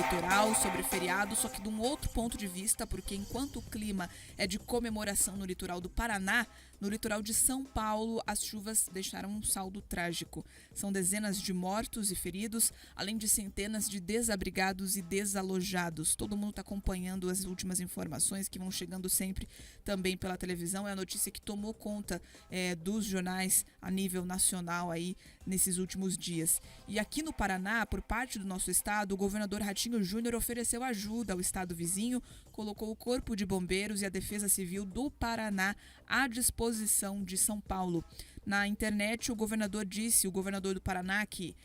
eleitoral, sobre feriado, só que de um outro ponto de vista, porque enquanto o clima é de comemoração no litoral do Paraná, no litoral de São Paulo, as chuvas deixaram um saldo trágico. São dezenas de mortos e feridos, além de centenas de desabrigados e desalojados. Todo mundo está acompanhando as últimas informações que vão chegando sempre também pela televisão. É a notícia que tomou conta dos jornais a nível nacional aí nesses últimos dias. E aqui no Paraná, por parte do nosso estado, o governador Ratinho Júnior ofereceu ajuda ao estado vizinho, colocou o Corpo de Bombeiros e a Defesa Civil do Paraná à disposição de São Paulo. Na internet, o governador do Paraná, que,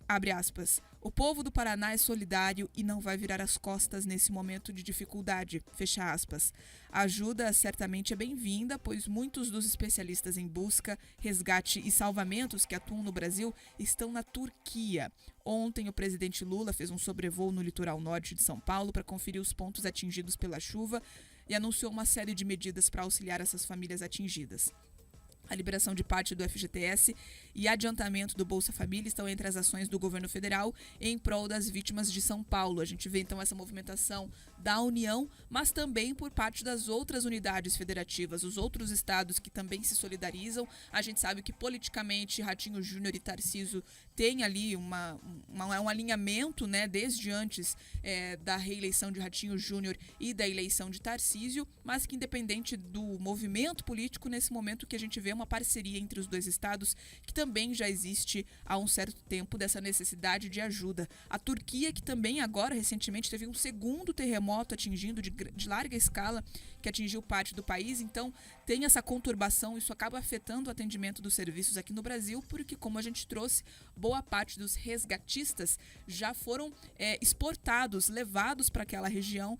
abre aspas, o povo do Paraná é solidário e não vai virar as costas nesse momento de dificuldade, fecha aspas. A ajuda certamente é bem-vinda, pois muitos dos especialistas em busca, resgate e salvamentos que atuam no Brasil estão na Turquia. Ontem, o presidente Lula fez um sobrevoo no litoral norte de São Paulo para conferir os pontos atingidos pela chuva e anunciou uma série de medidas para auxiliar essas famílias atingidas. A liberação de parte do FGTS e adiantamento do Bolsa Família estão entre as ações do governo federal em prol das vítimas de São Paulo. A gente vê então essa movimentação da União, mas também por parte das outras unidades federativas, os outros estados que também se solidarizam. A gente sabe que politicamente Ratinho Júnior e Tarcísio têm ali um alinhamento, né, desde antes da reeleição de Ratinho Júnior e da eleição de Tarcísio, mas que independente do movimento político, nesse momento que a gente vê uma parceria entre os dois estados que também já existe há um certo tempo dessa necessidade de ajuda. A Turquia, que também agora recentemente teve um segundo terremoto atingindo de larga escala, que atingiu parte do país, então tem essa conturbação, isso acaba afetando o atendimento dos serviços aqui no Brasil, porque como a gente trouxe, boa parte dos resgatistas já foram exportados, levados para aquela região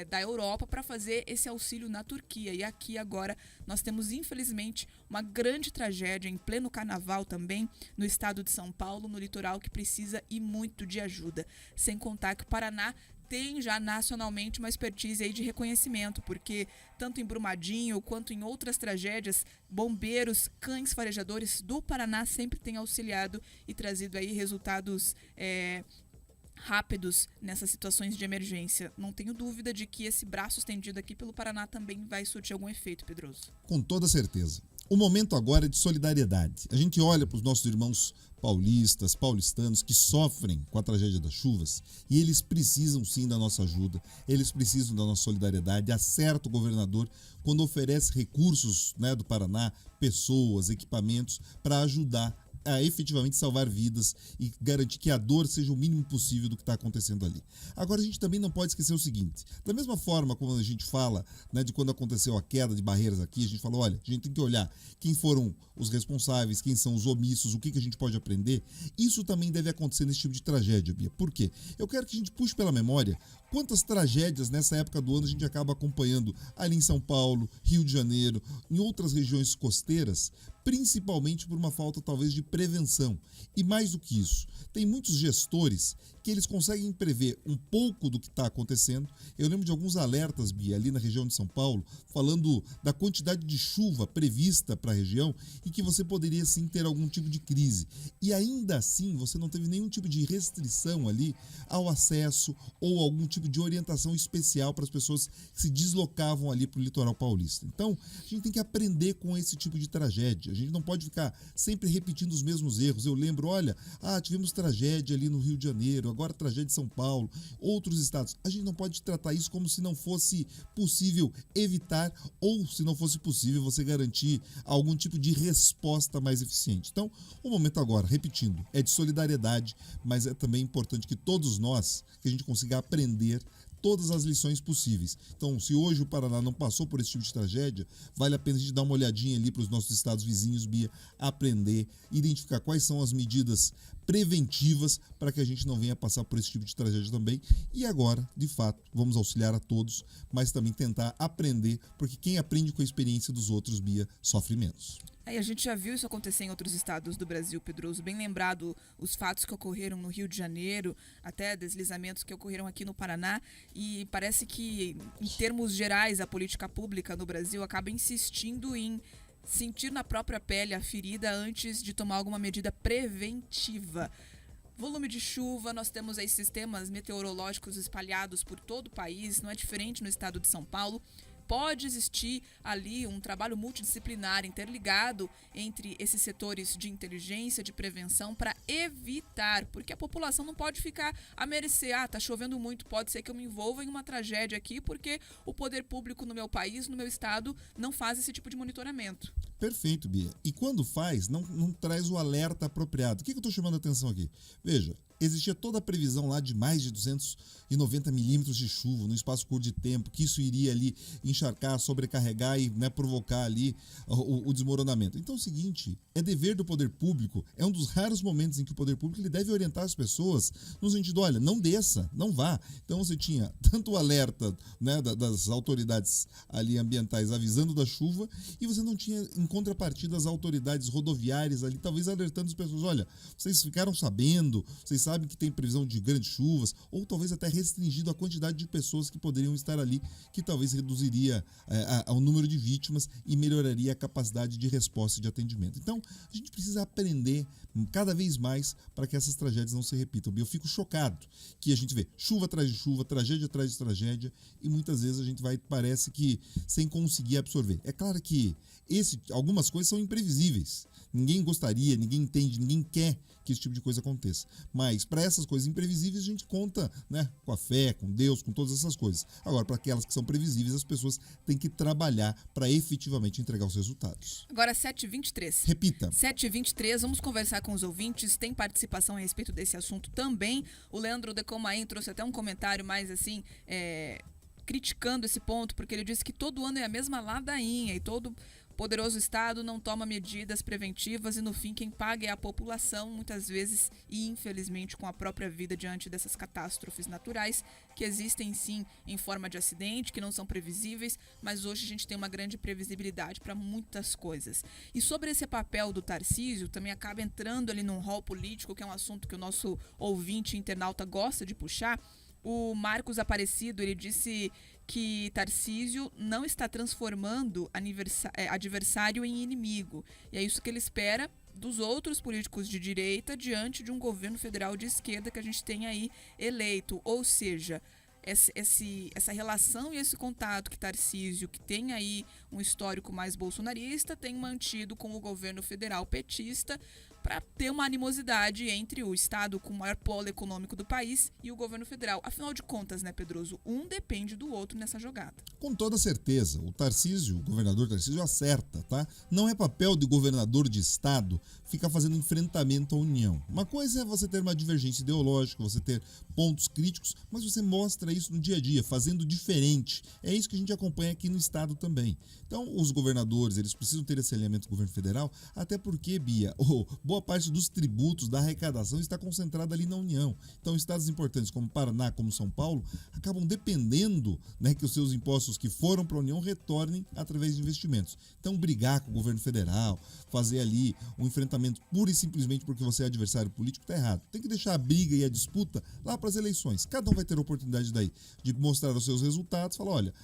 da Europa para fazer esse auxílio na Turquia. E aqui agora nós temos, infelizmente, uma grande tragédia em pleno carnaval também no estado de São Paulo, no litoral, que precisa e muito de ajuda. Sem contar que o Paraná tem já nacionalmente uma expertise aí de reconhecimento, porque tanto em Brumadinho quanto em outras tragédias, bombeiros, cães farejadores do Paraná sempre têm auxiliado e trazido aí resultados rápidos nessas situações de emergência. Não tenho dúvida de que esse braço estendido aqui pelo Paraná também vai surtir algum efeito, Pedroso. Com toda certeza. O momento agora é de solidariedade. A gente olha para os nossos irmãos paulistanos que sofrem com a tragédia das chuvas e eles precisam sim da nossa ajuda, eles precisam da nossa solidariedade. Acerta o governador quando oferece recursos, né, do Paraná, pessoas, equipamentos para ajudar a efetivamente salvar vidas e garantir que a dor seja o mínimo possível do que está acontecendo ali. Agora, a gente também não pode esquecer o seguinte: da mesma forma como a gente fala, né, de quando aconteceu a queda de barreiras aqui, a gente fala, olha, a gente tem que olhar quem foram os responsáveis, quem são os omissos, o que a gente pode aprender. Isso também deve acontecer nesse tipo de tragédia, Bia. Por quê? Eu quero que a gente puxe pela memória quantas tragédias nessa época do ano a gente acaba acompanhando ali em São Paulo, Rio de Janeiro, em outras regiões costeiras, principalmente por uma falta talvez de prevenção. E mais do que isso, tem muitos gestores que eles conseguem prever um pouco do que está acontecendo. Eu lembro de alguns alertas, Bia, ali na região de São Paulo, falando da quantidade de chuva prevista para a região e que você poderia sim ter algum tipo de crise. E ainda assim, você não teve nenhum tipo de restrição ali ao acesso ou algum tipo de orientação especial para as pessoas que se deslocavam ali para o litoral paulista. Então, a gente tem que aprender com esse tipo de tragédia. A gente não pode ficar sempre repetindo os mesmos erros. Eu lembro, olha, tivemos tragédia ali no Rio de Janeiro, agora tragédia em São Paulo, outros estados. A gente não pode tratar isso como se não fosse possível evitar ou se não fosse possível você garantir algum tipo de resposta mais eficiente. Então, o momento agora, repetindo, é de solidariedade, mas é também importante que todos nós, que a gente consiga aprender todas as lições possíveis. Então, se hoje o Paraná não passou por esse tipo de tragédia, vale a pena a gente dar uma olhadinha ali para os nossos estados vizinhos, Bia, aprender, identificar quais são as medidas preventivas para que a gente não venha passar por esse tipo de tragédia também. E agora, de fato, vamos auxiliar a todos, mas também tentar aprender, porque quem aprende com a experiência dos outros, Bia, sofre menos. E a gente já viu isso acontecer em outros estados do Brasil, Pedroso. Bem lembrado os fatos que ocorreram no Rio de Janeiro, até deslizamentos que ocorreram aqui no Paraná. E parece que, em termos gerais, a política pública no Brasil acaba insistindo em sentir na própria pele a ferida antes de tomar alguma medida preventiva. volume de chuva, nós temos aí sistemas meteorológicos espalhados por todo o país, não é diferente no estado de São Paulo. Pode existir ali um trabalho multidisciplinar interligado entre esses setores de inteligência, de prevenção, para evitar, porque a população não pode ficar à mercê. Tá chovendo muito, pode ser que eu me envolva em uma tragédia aqui, porque o poder público no meu país, no meu estado, não faz esse tipo de monitoramento. Perfeito, Bia. E quando faz, não traz o alerta apropriado. O que eu estou chamando a atenção aqui? Veja, existia toda a previsão lá de mais de 290 milímetros de chuva no espaço curto de tempo, que isso iria ali encharcar, sobrecarregar e, né, provocar ali o desmoronamento. Então é o seguinte, é dever do poder público, é um dos raros momentos em que o poder público ele deve orientar as pessoas no sentido, olha, não desça, não vá. Então você tinha tanto o alerta, né, das autoridades ali ambientais avisando da chuva, e você não tinha em contrapartida as autoridades rodoviárias ali, talvez alertando as pessoas, olha, vocês ficaram sabendo, vocês sabem que tem previsão de grandes chuvas, ou talvez até restringido a quantidade de pessoas que poderiam estar ali, que talvez reduziria o número de vítimas e melhoraria a capacidade de resposta e de atendimento. Então, a gente precisa aprender cada vez mais para que essas tragédias não se repitam. Eu fico chocado que a gente vê chuva atrás de chuva, tragédia atrás de tragédia, e muitas vezes a gente parece que sem conseguir absorver. É claro que algumas coisas são imprevisíveis. Ninguém gostaria, ninguém entende, ninguém quer que esse tipo de coisa aconteça. Mas para essas coisas imprevisíveis a gente conta, né, com a fé, com Deus, com todas essas coisas. Agora, para aquelas que são previsíveis, as pessoas têm que trabalhar para efetivamente entregar os resultados. Agora 7h23. Repita. 7h23, vamos conversar com os ouvintes, tem participação a respeito desse assunto também. O Leandro Decomain trouxe até um comentário mais assim, criticando esse ponto, porque ele disse que todo ano é a mesma ladainha e todo poderoso Estado não toma medidas preventivas e no fim quem paga é a população, muitas vezes e infelizmente com a própria vida diante dessas catástrofes naturais que existem sim em forma de acidente, que não são previsíveis, mas hoje a gente tem uma grande previsibilidade para muitas coisas. E sobre esse papel do Tarcísio, também acaba entrando ali num rol político, que é um assunto que o nosso ouvinte internauta gosta de puxar. O Marcos Aparecido, ele disse que Tarcísio não está transformando adversário em inimigo. E é isso que ele espera dos outros políticos de direita diante de um governo federal de esquerda que a gente tem aí eleito. Ou seja, essa relação e esse contato que Tarcísio, que tem aí um histórico mais bolsonarista, tem mantido com o governo federal petista, para ter uma animosidade entre o estado com o maior polo econômico do país e o governo federal. Afinal de contas, né, Pedroso? Um depende do outro nessa jogada. Com toda certeza, o governador Tarcísio acerta, tá? Não é papel de governador de estado ficar fazendo enfrentamento à União. Uma coisa é você ter uma divergência ideológica, você ter pontos críticos, mas você mostra isso no dia a dia, fazendo diferente. É isso que a gente acompanha aqui no estado também. Então, os governadores, eles precisam ter esse alinhamento com o governo federal, até porque, Bia, boa parte dos tributos da arrecadação está concentrada ali na União. Então, estados importantes como Paraná, como São Paulo, acabam dependendo, né, que os seus impostos que foram para a União retornem através de investimentos. Então, brigar com o governo federal, fazer ali um enfrentamento pura e simplesmente porque você é adversário político, está errado. Tem que deixar a briga e a disputa lá para as eleições. Cada um vai ter a oportunidade daí de mostrar os seus resultados, falar, olha,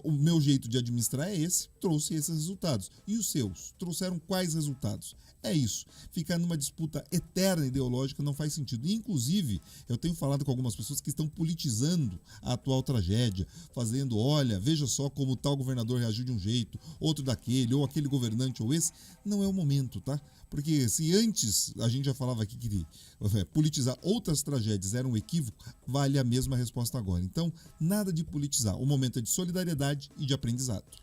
o meu jeito de administrar é esse, trouxe esses resultados. E os seus? Trouxeram quais resultados? É isso. Ficar numa disputa eterna ideológica não faz sentido. E, inclusive, eu tenho falado com algumas pessoas que estão politizando a atual tragédia, fazendo, olha, veja só como tal governador reagiu de um jeito, outro daquele, ou aquele governante ou esse. Não é o momento, tá? Porque se antes a gente já falava aqui que politizar outras tragédias era um equívoco, vale a mesma resposta agora. Então, nada de politizar. O momento é de solidariedade e de aprendizado.